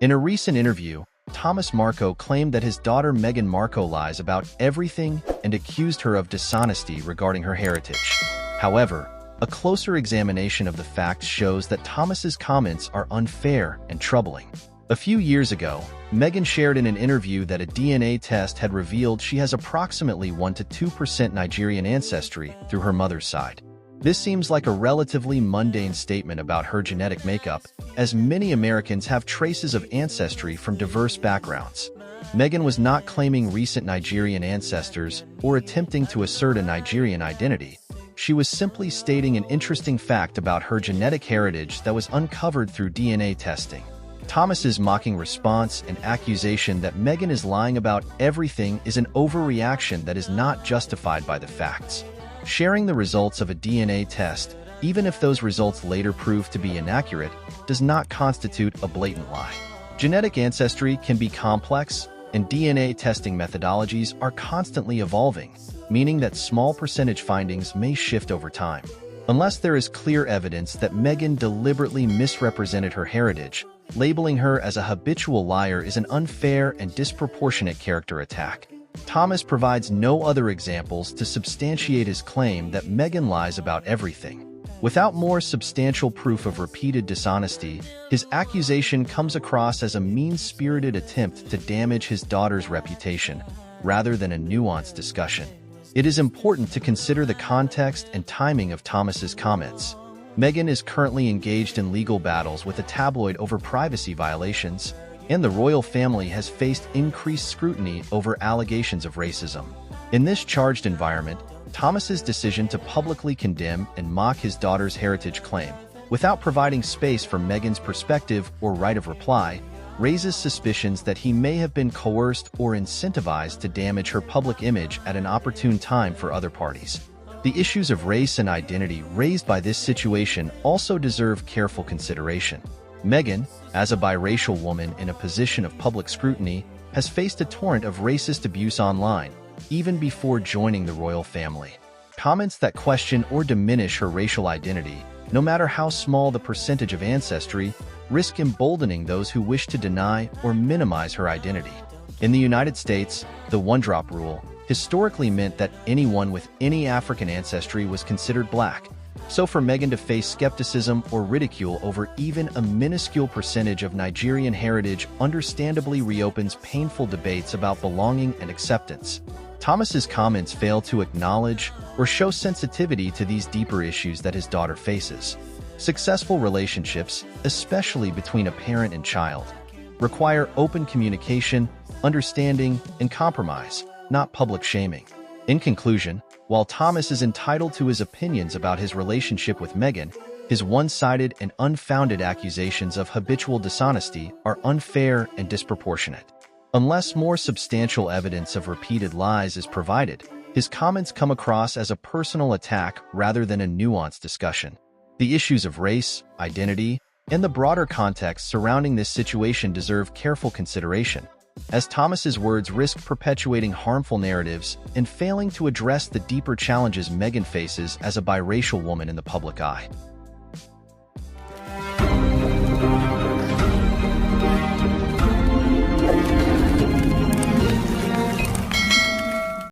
In a recent interview, Thomas Markle claimed that his daughter Meghan Markle lies about everything and accused her of dishonesty regarding her heritage. However, a closer examination of the facts shows that Thomas's comments are unfair and troubling. A few years ago, Meghan shared in an interview that a DNA test had revealed she has approximately 1 to 2% Nigerian ancestry through her mother's side. This seems like a relatively mundane statement about her genetic makeup, as many Americans have traces of ancestry from diverse backgrounds. Meghan was not claiming recent Nigerian ancestors or attempting to assert a Nigerian identity. She was simply stating an interesting fact about her genetic heritage that was uncovered through DNA testing. Thomas's mocking response and accusation that Meghan is lying about everything is an overreaction that is not justified by the facts. Sharing the results of a DNA test, even if those results later prove to be inaccurate, does not constitute a blatant lie. Genetic ancestry can be complex, and DNA testing methodologies are constantly evolving, meaning that small percentage findings may shift over time. Unless there is clear evidence that Meghan deliberately misrepresented her heritage, labeling her as a habitual liar is an unfair and disproportionate character attack. Thomas provides no other examples to substantiate his claim that Meghan lies about everything. Without more substantial proof of repeated dishonesty, his accusation comes across as a mean-spirited attempt to damage his daughter's reputation, rather than a nuanced discussion. It is important to consider the context and timing of Thomas's comments. Meghan is currently engaged in legal battles with a tabloid over privacy violations, and the royal family has faced increased scrutiny over allegations of racism. In this charged environment, Thomas's decision to publicly condemn and mock his daughter's heritage claim, without providing space for Meghan's perspective or right of reply, raises suspicions that he may have been coerced or incentivized to damage her public image at an opportune time for other parties. The issues of race and identity raised by this situation also deserve careful consideration. Meghan, as a biracial woman in a position of public scrutiny, has faced a torrent of racist abuse online, even before joining the royal family. Comments that question or diminish her racial identity, no matter how small the percentage of ancestry, risk emboldening those who wish to deny or minimize her identity. In the United States, the one-drop rule historically meant that anyone with any African ancestry was considered black. So for Meghan to face skepticism or ridicule over even a minuscule percentage of Nigerian heritage understandably reopens painful debates about belonging and acceptance. Thomas's comments fail to acknowledge or show sensitivity to these deeper issues that his daughter faces. Successful relationships, especially between a parent and child, require open communication, understanding, and compromise, not public shaming. In conclusion, while Thomas is entitled to his opinions about his relationship with Meghan, his one-sided and unfounded accusations of habitual dishonesty are unfair and disproportionate. Unless more substantial evidence of repeated lies is provided, his comments come across as a personal attack rather than a nuanced discussion. The issues of race, identity, and the broader context surrounding this situation deserve careful consideration, as Thomas's words risk perpetuating harmful narratives and failing to address the deeper challenges Meghan faces as a biracial woman in the public eye.